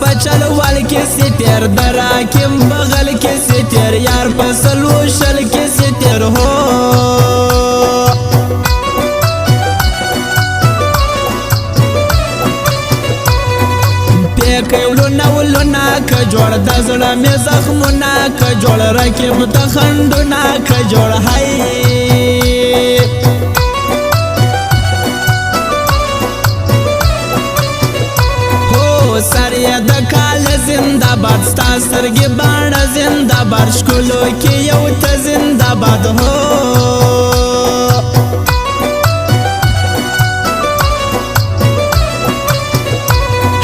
پچل وال کسی تیر دراکم بغل کسی تیر یار پسلو شل کسی تیر ہو پیکولونا ولونا کجوڑ دزڑا می زخمونا کجوڑ رکیب تخندونا کجوڑ ہائی سریع د کال زنده باد ستا سترګې باڼه زنده باد ښکلو کې یو ته زنده باد هو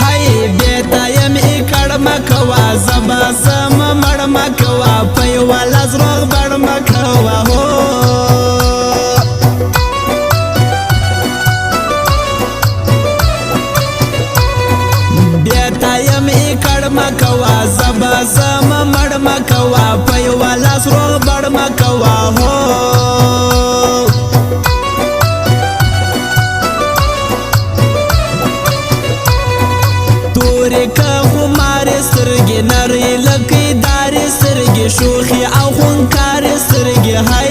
هی بېته یم ایکړ مه کوه زه به سم مړ مه کوه په یوه لاس روغ بړ مه کوه هو مکوا زبا زم مړ مکوا په یوه لاس روغ بړ مکوا هو تورې که خمارې سترګې نرۍ لکۍ دارې سترګې شوخې او خونکارې سترګې هی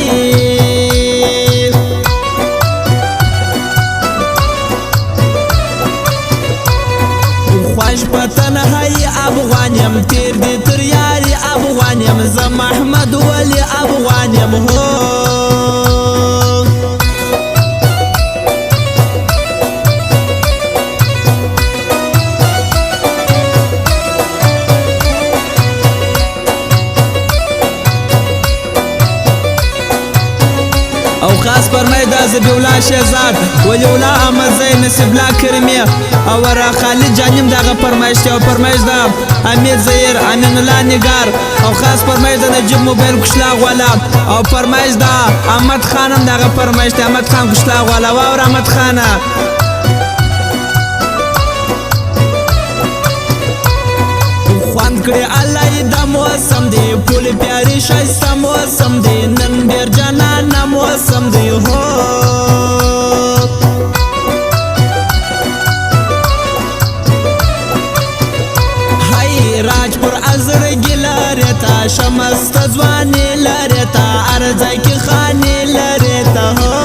خوش پتن هی افغانیم تیر دی تر یاری افغانیم زه محمد ولی افغانیم هو او خاص فرمای دا زبیولا شهزاد ولیولا احمد زین نصیبلا کرمی او را خالد جانیم داغه فرمایش او فرمایش دا امیر زهیر امین الله نگار او خاص فرمایش دا نجیب موبایل کشلا غوالا او فرمایش دا احمد خانم داغه فرمایش دا احمد خان کشلا غوالا او احمد خانه خوان کړي الله دا موسم دی پول پیاري شایسته موسم دی نن ډېر جانانه موسم دی هو هی راجپور ازرګي لرې تا شمسته ځواني لرې تا ارځای کې خاني لرې تا هو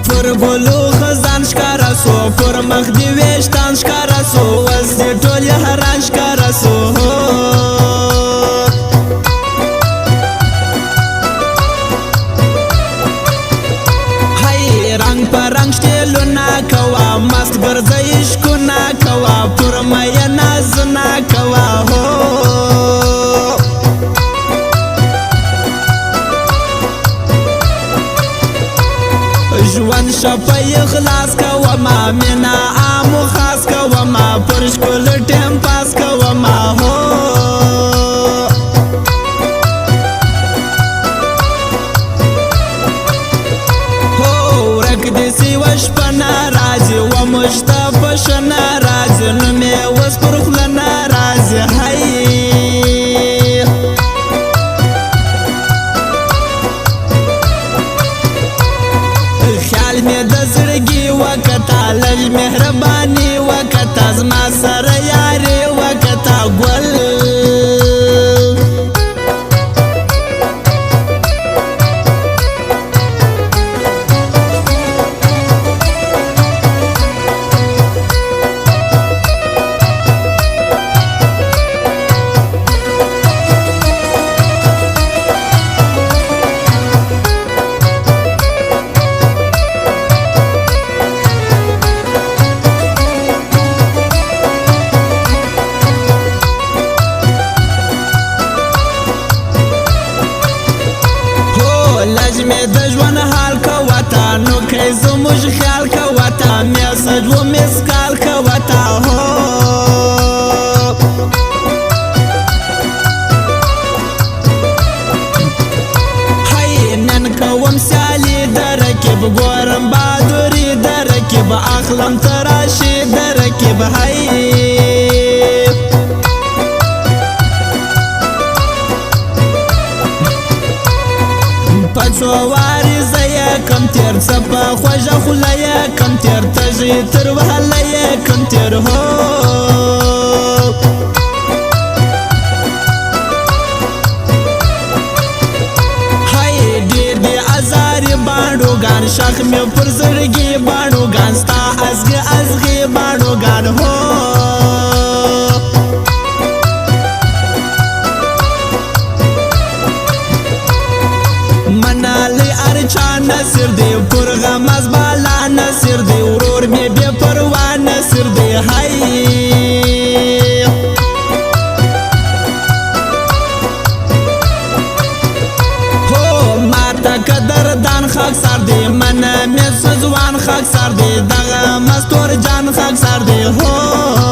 پر ګلو خزان ښکاره سو پر مخ دې ویشتان ښکاره سو اوس دې ټول حران ښکاره سو هی رنګ په رنګ شتېلونه کوه مست ګرځئ عشقونه کوه پر میه نازونه کوه هو ژوند شپه خلاص کوما مینا عامو خاص کوما پر ښکل ټیم پاس کوما هو هو ورک دې سیوه شپه ناراضي و مشتبه شه ناراضي نو مې اوس پر خوله ناراضي هی خیال می د زړګي وکتا لږ مهرباني وکتا زما سره یاري وکتا ګل ځان حال کا وتا نو کې زموږ خیال کا وتا میسج و مسکال کا وتا هو هی نن کوم سالی درکب ګورم بادوری درکب اخلم تراشی درکب هی پچواری زیا کم تیر سپا خوژه خولیا کم تیر تجی تر وحلیا کم تیر هو های دیر دی ازاری بانڈو گان شخمی پر زرگی بانڈو گان ستا ازغی بانڈو گان هو نصر دی پر غمز بالا نصر دی ورور می بی پروا نصر دی هی هو ماتا قدردان خاک سر دی من می سزوان خاک سر دی دغه مستور جان خاک سر دی هو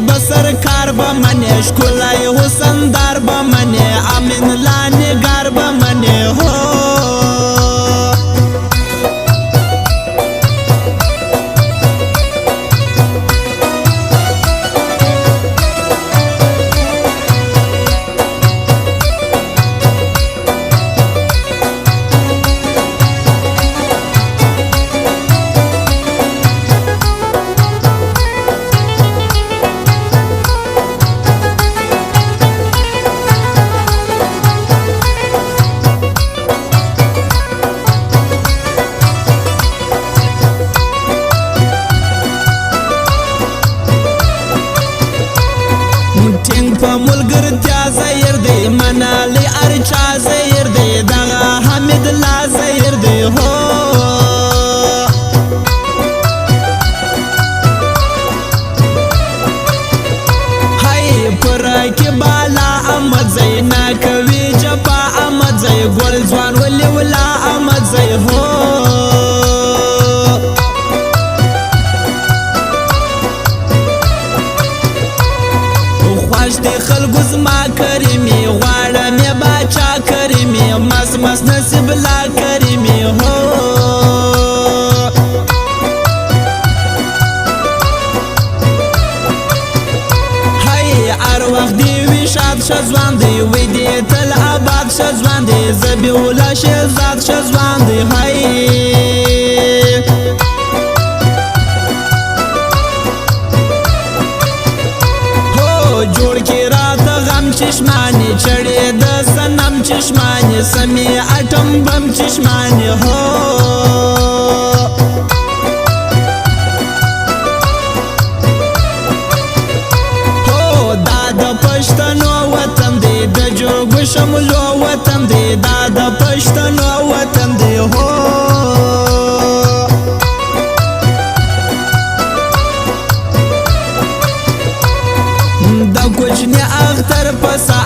بسر کار با منی شکلای حسن دار با منی امین لانی گار با منی هو په ملګرتیا زیر دی منالی ارچا زیر دی دغه حمید لا زیر دی هو هی پرکی بالا امد زی ناکوی جپا امد زی گل ځوان ولی ولا امد زی هو خوش دی خلگو زما کریمی غواړم باچا کریمی مس مس نصیب لا کریمی هو هی هر وخت دی وی شاد شزوان دی وی دی تل آباد شزوان دی زبی ولا شهزاد شزوان دی هی جوړ کی رات غم چشمانی چړې د سنم چشمانی سمی اټم بم چشمانی هو هو دا د پښتنو وطن دی د جوګ شملو وطن دی دا د پښتنو وطن دی هو کوچنی اختر پسا